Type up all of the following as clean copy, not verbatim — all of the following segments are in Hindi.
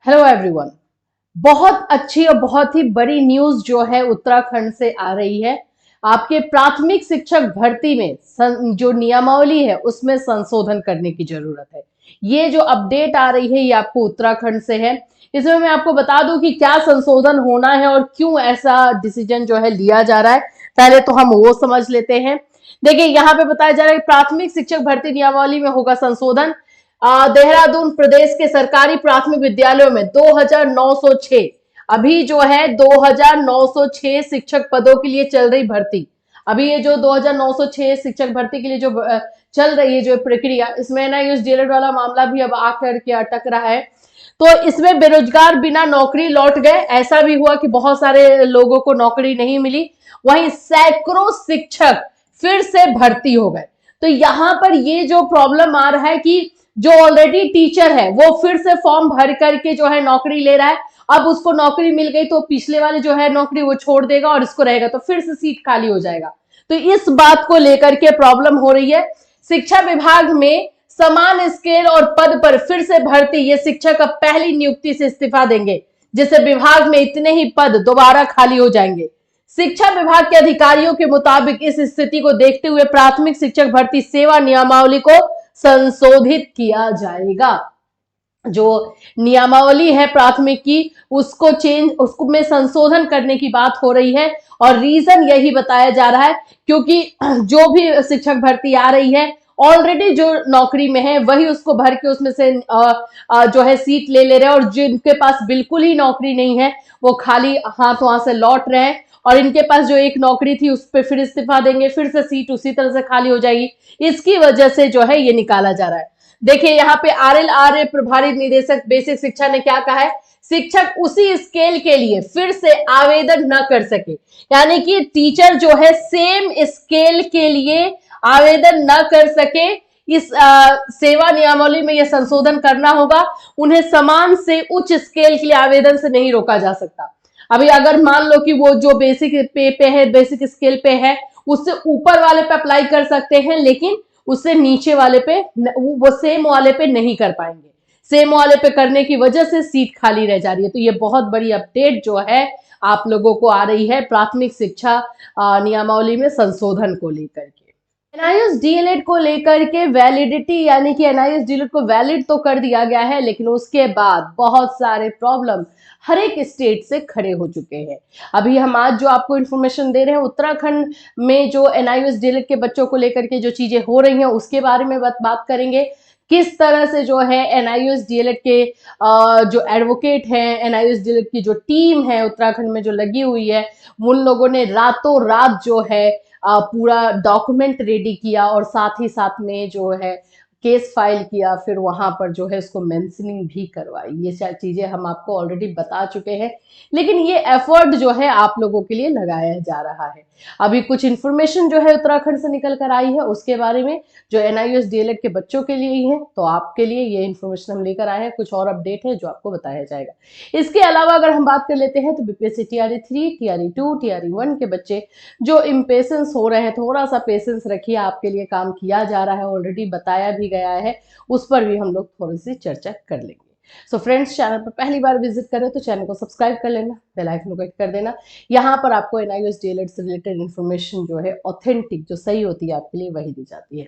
Hello everyone. बहुत अच्छी और बहुत ही बड़ी न्यूज जो है उत्तराखंड से आ रही है। आपके प्राथमिक शिक्षक भर्ती में जो नियमावली है उसमें संशोधन करने की जरूरत है। ये जो अपडेट आ रही है ये आपको उत्तराखंड से है। इसमें मैं आपको बता दूं कि क्या संशोधन होना है और क्यों ऐसा डिसीजन जो है लिया जा रहा है। पहले तो हम वो समझ लेते हैं। देखिए यहाँ पे बताया जा रहा है कि प्राथमिक शिक्षक भर्ती नियमावली में होगा संशोधन। देहरादून प्रदेश के सरकारी प्राथमिक विद्यालयों में 2906 अभी जो है 2906 शिक्षक पदों के लिए चल रही भर्ती। अभी ये जो 2906 शिक्षक भर्ती के लिए जो चल रही है जो प्रक्रिया, इसमें ना ये डीएलएड वाला मामला भी अब आकर के अटक रहा है। तो इसमें बेरोजगार बिना नौकरी लौट गए। ऐसा भी हुआ कि बहुत सारे लोगों को नौकरी नहीं मिली। वहीं सैकड़ों शिक्षक फिर से भर्ती हो गए। तो यहाँ पर ये जो प्रॉब्लम आ रहा है कि जो ऑलरेडी टीचर है वो फिर से फॉर्म भर करके जो है नौकरी ले रहा है। अब उसको नौकरी मिल गई तो पिछले वाले जो है नौकरी वो छोड़ देगा और इसको रहेगा, तो फिर से सीट खाली हो जाएगा। तो इस बात को लेकर के प्रॉब्लम हो रही है। शिक्षा विभाग में समान स्केल और पद पर फिर से भर्ती। ये शिक्षक अब पहली नियुक्ति से इस्तीफा देंगे, जिससे विभाग में इतने ही पद दोबारा खाली हो जाएंगे। शिक्षा विभाग के अधिकारियों के मुताबिक इस स्थिति को देखते हुए प्राथमिक शिक्षक भर्ती सेवा नियमावली को संशोधित किया जाएगा। जो नियमावली है प्राथमिक की उसको उसको में संशोधन करने की बात हो रही है। और रीजन यही बताया जा रहा है क्योंकि जो भी शिक्षक भर्ती आ रही है ऑलरेडी जो नौकरी में है वही उसको भर के उसमें से जो है सीट ले रहे हैं, और जिनके पास बिल्कुल ही नौकरी नहीं है वो खाली हाथ वहां से लौट रहे हैं। और इनके पास जो एक नौकरी थी उस पर फिर इस्तीफा देंगे, फिर से सीट उसी तरह से खाली हो जाएगी। इसकी वजह से जो है ये निकाला जा रहा है। देखिए यहाँ पे आरएलआर प्रभारी निदेशक बेसिक शिक्षा ने क्या कहा है, शिक्षक उसी स्केल के लिए फिर से आवेदन न कर सके। यानी कि टीचर जो है सेम स्केल के लिए आवेदन न कर सके। इस सेवा नियमावली में यह संशोधन करना होगा। उन्हें समान से उच्च स्केल के लिए आवेदन से नहीं रोका जा सकता। अभी अगर मान लो कि वो जो बेसिक पे है, बेसिक स्केल पे है, उससे ऊपर वाले पे अप्लाई कर सकते हैं, लेकिन उससे नीचे वाले पे वो सेम वाले पे नहीं कर पाएंगे। सेम वाले पे करने की वजह से सीट खाली रह जा रही है। तो ये बहुत बड़ी अपडेट जो है आप लोगों को आ रही है प्राथमिक शिक्षा नियमावली में संशोधन को लेकर के। एनआईएस डीएलएड को लेकर के वैलिडिटी, यानी कि एनआईएस डीएलएड को वैलिड तो कर दिया गया है, लेकिन उसके बाद बहुत सारे प्रॉब्लम हर एक स्टेट से खड़े हो चुके हैं। अभी हम आज जो आपको इन्फॉर्मेशन दे रहे हैं उत्तराखंड में जो एनआईएस डीएलएड के बच्चों को लेकर के जो चीजें हो रही हैं उसके बारे में बात करेंगे। किस तरह से जो है एनआईएस डीएलएड के जो एडवोकेट हैं, एनआईएस डीएलएड की जो टीम है उत्तराखंड में जो लगी हुई है, उन लोगों ने रातों रात जो है पूरा डॉक्यूमेंट रेडी किया और साथ ही साथ में जो है केस फाइल किया, फिर वहां पर जो है उसको मेंशनिंग भी करवाई। ये सारी चीजें हम आपको ऑलरेडी बता चुके हैं, लेकिन ये एफर्ट जो है आप लोगों के लिए लगाया जा रहा है। अभी कुछ इन्फॉर्मेशन जो है उत्तराखंड से निकल कर आई है उसके बारे में, जो एनआईएस डीएलएड के बच्चों के लिए ही है। तो आपके लिए ये इन्फॉर्मेशन हम लेकर आए हैं। कुछ और अपडेट है जो आपको बताया जाएगा। इसके अलावा अगर हम बात कर लेते हैं तो बीपीएससी टीआरई 3, टीआरई 2, टीआरई 1 के बच्चे जो इम्पेशेंस हो रहे हैं, थोड़ा सा पेशेंस रखिए, आपके लिए काम किया जा रहा है, ऑलरेडी बताया भी गया है, उस पर भी हम लोग थोड़ी सी चर्चा कर लेंगे। सो फ्रेंड्स, चैनल पर पहली बार विजिट करें तो चैनल को सब्सक्राइब कर लेना, बेल आइकन को हिट कर देना। यहाँ पर आपको एनआईएस डीएलएड से रिलेटेड इन्फॉर्मेशन जो है ऑथेंटिक, जो सही होती है आपके लिए, वही दी जाती है।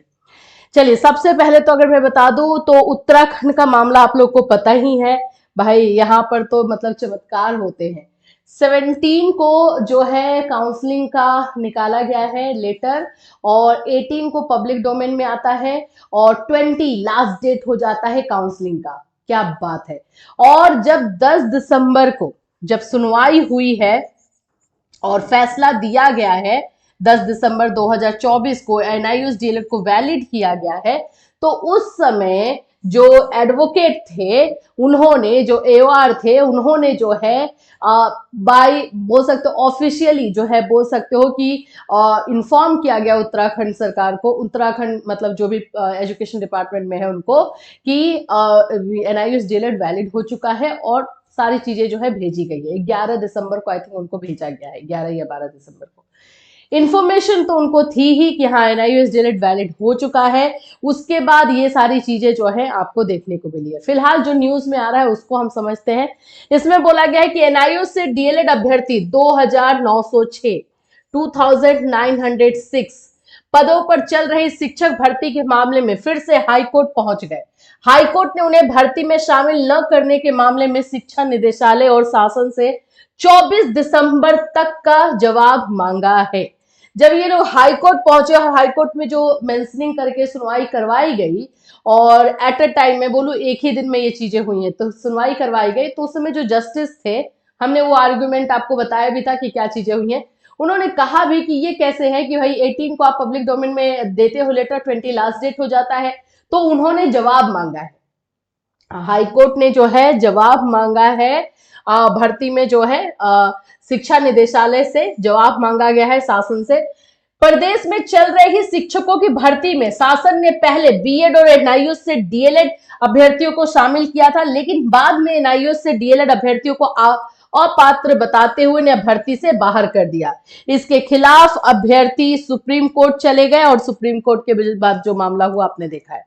चलिए, सबसे पहले तो अगर मैं बता दूं तो उत्तराखंड का मामला आप लोग को पता ही है भाई। यहाँ पर तो मतलब चमत्कार होते हैं। 17 को जो है काउंसलिंग का निकाला गया है लेटर, और 18 को पब्लिक डोमेन में आता है, और 20 लास्ट डेट हो जाता है काउंसलिंग का। क्या बात है। और जब 10 दिसंबर को जब सुनवाई हुई है और फैसला दिया गया है, 10 दिसंबर 2024 को एनआईएस डीएलएड को वैलिड किया गया है, तो उस समय जो एडवोकेट थे उन्होंने, जो एओआर थे उन्होंने जो है बाय बोल सकते हो ऑफिशियली जो है बोल सकते हो कि इन्फॉर्म किया गया उत्तराखंड सरकार को, उत्तराखंड मतलब जो भी एजुकेशन डिपार्टमेंट में है उनको, कि एनआईएस डीएलएड वैलिड हो चुका है और सारी चीजें जो है भेजी गई है। 11 दिसंबर को आई थिंक उनको भेजा गया है, 11 या 12 दिसंबर को। इंफॉर्मेशन तो उनको थी ही कि हाँ एनआईओएस डीएलएड वैलिड हो चुका है, उसके बाद ये सारी चीजें जो है आपको देखने को मिली है। फिलहाल जो न्यूज में आ रहा है उसको हम समझते हैं। इसमें बोला गया है कि एनआईओएस से डीएलएड अभ्यर्थी 2906 2906 पदों पर चल रही शिक्षक भर्ती के मामले में फिर से हाईकोर्ट पहुंच गए। हाईकोर्ट ने उन्हें भर्ती में शामिल न करने के मामले में शिक्षा निदेशालय और शासन से 24 दिसंबर तक का जवाब मांगा है। जब ये लोग हाईकोर्ट पहुंचे और हाईकोर्ट में जो मेंशनिंग करके सुनवाई करवाई गई, और एट अ टाइम में बोलूं एक ही दिन में ये चीजें हुई हैं, तो सुनवाई करवाई गई, तो उस समय जो जस्टिस थे, हमने वो आर्गुमेंट आपको बताया भी था कि क्या चीजें हुई हैं। उन्होंने कहा भी कि ये कैसे है कि भाई 18 को आप पब्लिक डोमेन में देते हो लेटर, 20 लास्ट डेट हो जाता है। तो उन्होंने जवाब मांगा है, हाईकोर्ट ने जो है जवाब मांगा है, भर्ती में जो है शिक्षा निदेशालय से जवाब मांगा गया है, शासन से। प्रदेश में चल रही शिक्षकों की भर्ती में शासन ने पहले बीएड और एनआईओएस से डीएलएड अभ्यर्थियों को शामिल किया था, लेकिन बाद में एनआईओएस से डीएलएड अभ्यर्थियों को अपात्र बताते हुए ने भर्ती से बाहर कर दिया। इसके खिलाफ अभ्यर्थी सुप्रीम कोर्ट चले गए और सुप्रीम कोर्ट के बाद जो मामला हुआ आपने देखा है।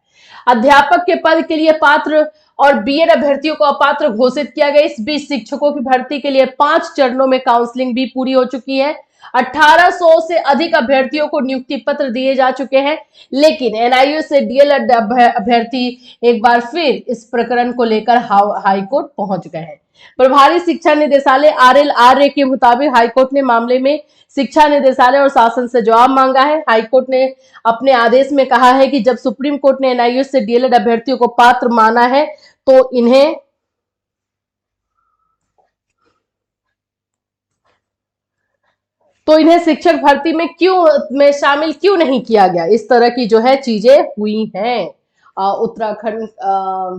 अध्यापक के पद के लिए पात्र और बीएड अभ्यर्थियों को अपात्र घोषित किया गया। इस बीच शिक्षकों की भर्ती के लिए 5 चरणों में काउंसलिंग भी पूरी हो चुकी है। 1800 से अधिक अभ्यर्थियों को नियुक्ति पत्र दिए जा चुके हैं, लेकिन एनआईओ से डीएलएड अभ्यर्थी एक बार फिर इस प्रकरण को लेकर हाईकोर्ट पहुंच गए हैं। प्रभारी शिक्षा निदेशालय आरएल आर्य के मुताबिक हाईकोर्ट ने मामले में शिक्षा निदेशालय और शासन से जवाब मांगा है। हाईकोर्ट ने अपने आदेश में कहा है कि जब सुप्रीम कोर्ट ने एनआईओ से डीएलएड अभ्यर्थियों को पात्र माना है तो इन्हें शिक्षक भर्ती में शामिल क्यों नहीं किया गया। इस तरह की जो है चीजें हुई हैं। उत्तराखंड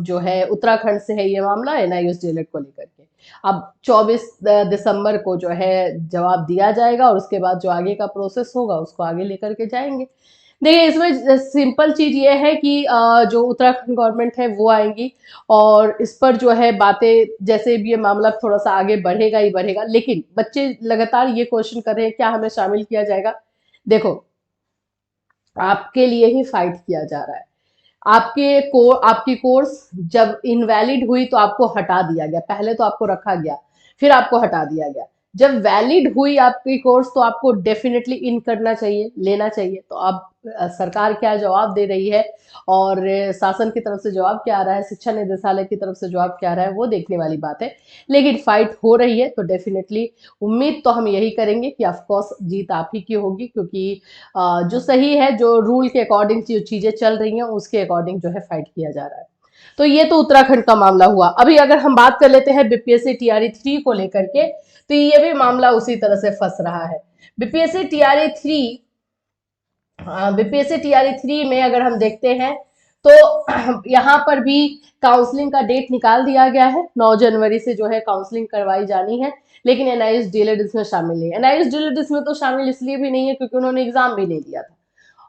जो है उत्तराखंड से है ये मामला एनआईओएस डीएलएड को लेकर के। अब 24 दिसंबर को जो है जवाब दिया जाएगा और उसके बाद जो आगे का प्रोसेस होगा उसको आगे लेकर के जाएंगे। देखिए इसमें सिंपल चीज ये है कि जो उत्तराखंड गवर्नमेंट है वो आएंगी और इस पर जो है बातें, जैसे भी ये मामला थोड़ा सा आगे बढ़ेगा ही बढ़ेगा, लेकिन बच्चे लगातार ये क्वेश्चन कर रहे हैं क्या हमें शामिल किया जाएगा। देखो आपके लिए ही फाइट किया जा रहा है। आपकी कोर्स जब इनवैलिड हुई तो आपको हटा दिया गया, पहले तो आपको रखा गया फिर आपको हटा दिया गया। जब वैलिड हुई आपकी कोर्स तो आपको डेफिनेटली इन करना चाहिए, लेना चाहिए। तो अब सरकार क्या जवाब दे रही है और शासन की तरफ से जवाब क्या आ रहा है, शिक्षा निदेशालय की तरफ से जवाब क्या आ रहा है, वो देखने वाली बात है। लेकिन फाइट हो रही है तो डेफिनेटली उम्मीद तो हम यही करेंगे कि ऑफकोर्स जीत आप ही की होगी, क्योंकि जो सही है, जो रूल के अकॉर्डिंग जो चीजें चल रही हैं उसके अकॉर्डिंग जो है फाइट किया जा रहा है। तो ये तो उत्तराखंड का मामला हुआ। अभी अगर हम बात कर लेते हैं बीपीएससी टीआरई 3 को लेकर के, तो ये भी मामला उसी तरह से फंस रहा है। बीपीएससी टीआरई 3 में अगर हम देखते हैं तो यहाँ पर भी काउंसलिंग का डेट निकाल दिया गया है। 9 जनवरी से जो है काउंसलिंग करवाई जानी है, लेकिन एनआईओएस डीएलएड इसमें शामिल नहीं है। एनआईओएस डीएलएड इसमें तो शामिल इसलिए भी नहीं है क्योंकि उन्होंने एग्जाम भी नहीं दिया था,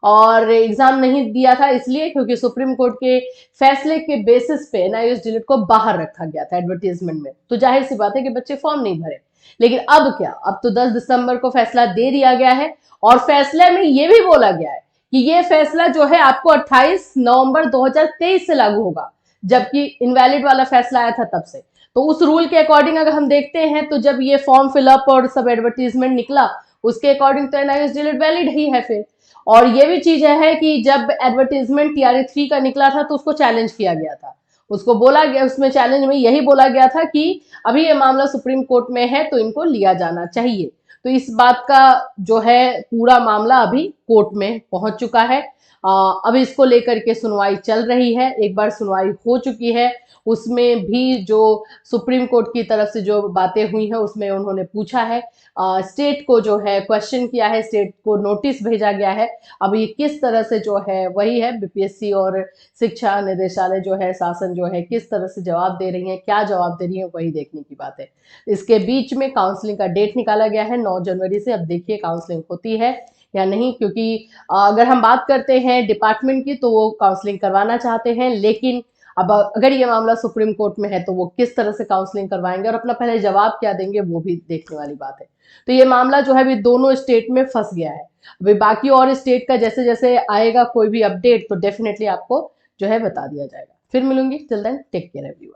और एग्जाम नहीं दिया था इसलिए क्योंकि सुप्रीम कोर्ट के फैसले के बेसिस पे एनआईओएस डीएलएड को बाहर रखा गया था एडवर्टीजमेंट में। तो जाहिर सी बात है कि बच्चे फॉर्म नहीं भरे। लेकिन अब क्या, अब तो 10 दिसंबर को फैसला दे दिया गया है और फैसले में ये भी बोला गया है कि ये फैसला जो है आपको 28 नवंबर 2023 से लागू होगा, जबकि इनवैलिड वाला फैसला आया था तब से। तो उस रूल के अकॉर्डिंग अगर हम देखते हैं तो जब ये फॉर्म फिलअप और सब एडवर्टीजमेंट निकला उसके अकॉर्डिंग तो एनआईओएस डीएलएड वैलिड ही है फिर। और ये भी चीज है कि जब एडवर्टीजमेंट टीआरई 3 का निकला था तो उसको चैलेंज किया गया था, उसको बोला गया, उसमें चैलेंज में यही बोला गया था कि अभी ये मामला सुप्रीम कोर्ट में है तो इनको लिया जाना चाहिए। तो इस बात का जो है पूरा मामला अभी कोर्ट में पहुंच चुका है। अभी इसको लेकर के सुनवाई चल रही है। एक बार सुनवाई हो चुकी है, उसमें भी जो सुप्रीम कोर्ट की तरफ से जो बातें हुई हैं उसमें उन्होंने पूछा है, स्टेट को जो है क्वेश्चन किया है, स्टेट को नोटिस भेजा गया है। अब ये किस तरह से जो है वही है बीपीएससी और शिक्षा निदेशालय जो है, शासन जो है किस तरह से जवाब दे रही है, क्या जवाब दे रही है, वही देखने की बात है। इसके बीच में काउंसलिंग का डेट निकाला गया है 9 जनवरी से। अब देखिए काउंसलिंग होती है या नहीं, क्योंकि अगर हम बात करते हैं डिपार्टमेंट की तो वो काउंसलिंग करवाना चाहते हैं, लेकिन अब अगर ये मामला सुप्रीम कोर्ट में है तो वो किस तरह से काउंसलिंग करवाएंगे और अपना पहले जवाब क्या देंगे वो भी देखने वाली बात है। तो ये मामला जो है अभी दोनों स्टेट में फंस गया है। अभी बाकी और स्टेट का जैसे जैसे आएगा कोई भी अपडेट तो डेफिनेटली आपको जो है बता दिया जाएगा। फिर मिलूंगी, till then take care everyone.